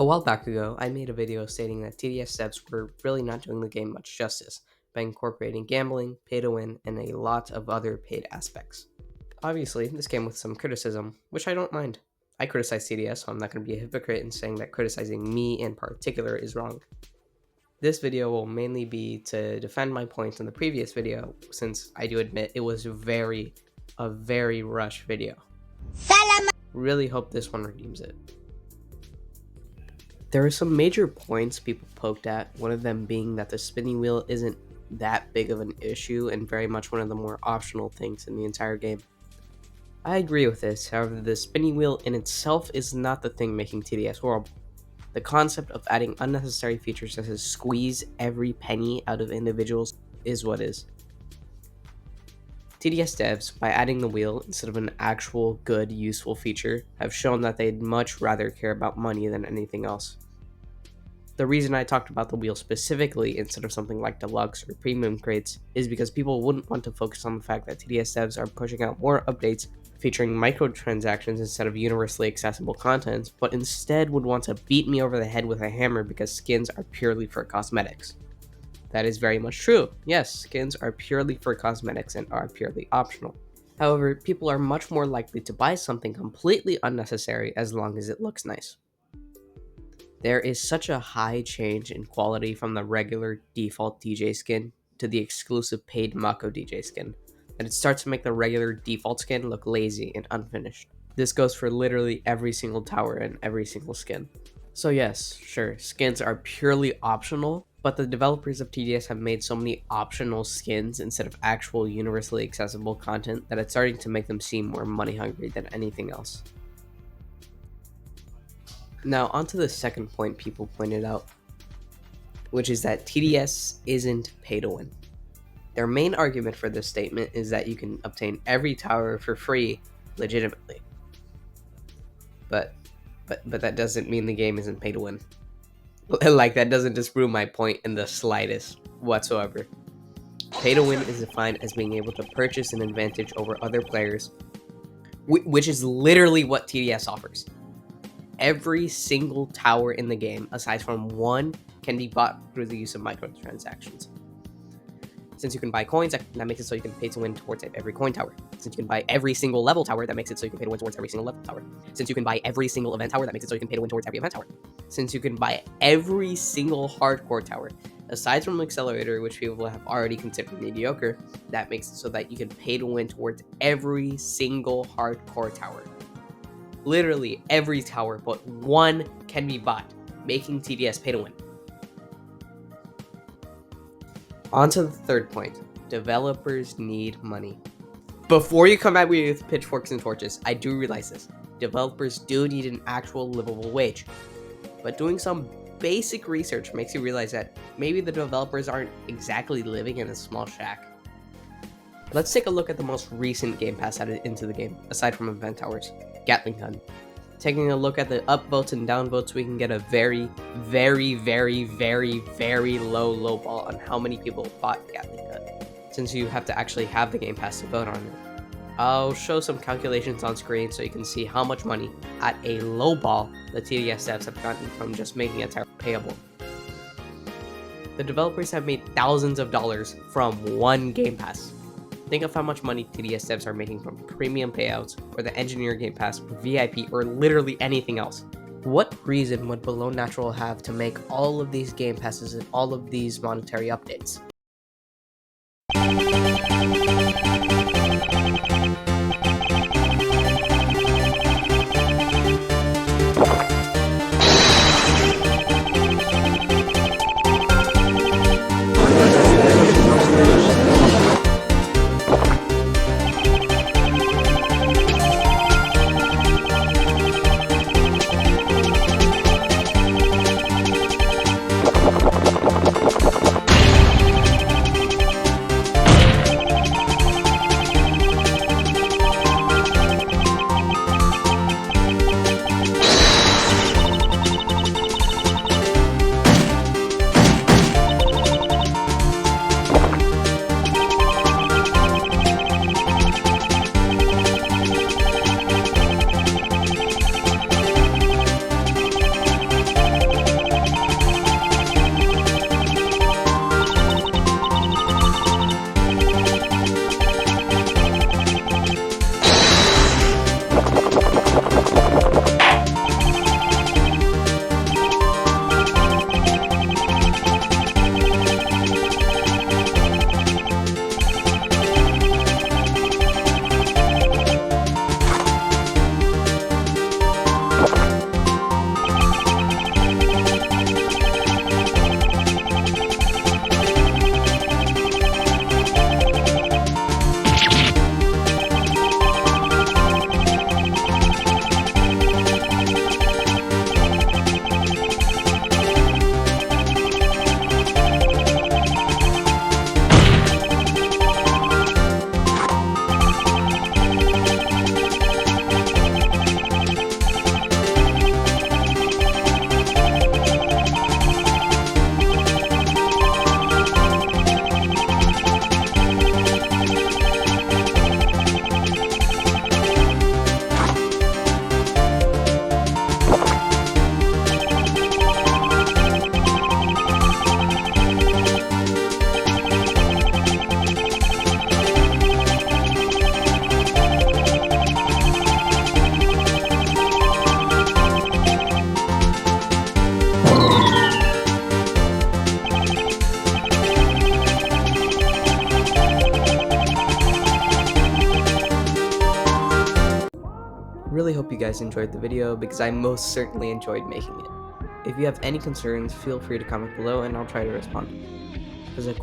A while back ago, I made a video stating that TDS devs were really not doing the game much justice by incorporating gambling, pay to win, and a lot of other paid aspects. Obviously, this came with some criticism, which I don't mind. I criticize TDS, so I'm not going to be a hypocrite in saying that criticizing me in particular is wrong. This video will mainly be to defend my points in the previous video, since I do admit it was a very rushed video. Really hope this one redeems it. There are some major points people poked at, one of them being that the spinning wheel isn't that big of an issue and very much one of the more optional things in the entire game. I agree with this, however the spinning wheel in itself is not the thing making TDS horrible. The concept of adding unnecessary features such as squeeze every penny out of individuals is what is. TDS devs, by adding the wheel instead of an actual good, useful feature, have shown that they'd much rather care about money than anything else. The reason I talked about the wheel specifically instead of something like deluxe or premium crates is because people wouldn't want to focus on the fact that TDS devs are pushing out more updates featuring microtransactions instead of universally accessible content, but instead would want to beat me over the head with a hammer because skins are purely for cosmetics. That is very much true. Yes, skins are purely for cosmetics and are purely optional. However, people are much more likely to buy something completely unnecessary as long as it looks nice. There is such a high change in quality from the regular default DJ skin to the exclusive paid Mako DJ skin that it starts to make the regular default skin look lazy and unfinished. This goes for literally every single tower and every single skin. So yes, sure, skins are purely optional, but the developers of TDS have made so many optional skins instead of actual universally accessible content that it's starting to make them seem more money hungry than anything else. Now onto the second point people pointed out, which is that TDS isn't pay to win. Their main argument for this statement is that you can obtain every tower for free legitimately. But that doesn't mean the game isn't pay to win. Like, that doesn't disprove my point in the slightest whatsoever. Pay to win is defined as being able to purchase an advantage over other players, which is literally what TDS offers. Every single tower in the game, aside from one, can be bought through the use of microtransactions. Since you can buy coins, that makes it so you can pay to win towards every coin tower. Since you can buy every single level tower, that makes it so you can pay to win towards every single level tower. Since you can buy every single event tower, that makes it so you can pay to win towards every event tower. Since you can buy every single hardcore tower, aside from Accelerator, which people have already considered mediocre, that makes it so that you can pay to win towards every single hardcore tower. Literally every tower but one can be bought, making TDS pay to win. On to the third point. Developers need money. Before you come at me with pitchforks and torches, I do realize this. Developers do need an actual livable wage. But doing some basic research makes you realize that maybe the developers aren't exactly living in a small shack. Let's take a look at the most recent Game Pass added into the game, aside from event towers, Gatling Gun. Taking a look at the upvotes and downvotes, we can get a very low ball on how many people bought Gatling Gun, since you have to actually have the Game Pass to vote on it. I'll show some calculations on screen so you can see how much money, at a low ball, the TDS devs have gotten from just making a tower payable. The developers have made thousands of dollars from one Game Pass. Think of how much money TDS devs are making from premium payouts, or the Engineer Game Pass, or VIP, or literally anything else. What reason would Below Natural have to make all of these Game Passes and all of these monetary updates? you guys enjoyed the video, because I most certainly enjoyed making it. If you have any concerns, feel free to comment below and I'll try to respond. As a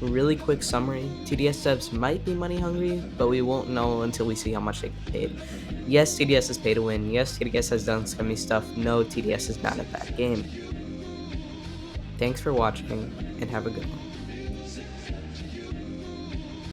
really quick summary, TDS devs might be money hungry, but we won't know until we see how much they get paid. Yes, TDS is pay to win. Yes, TDS has done scummy stuff. No, TDS is not a bad game. Thanks for watching, and have a good one.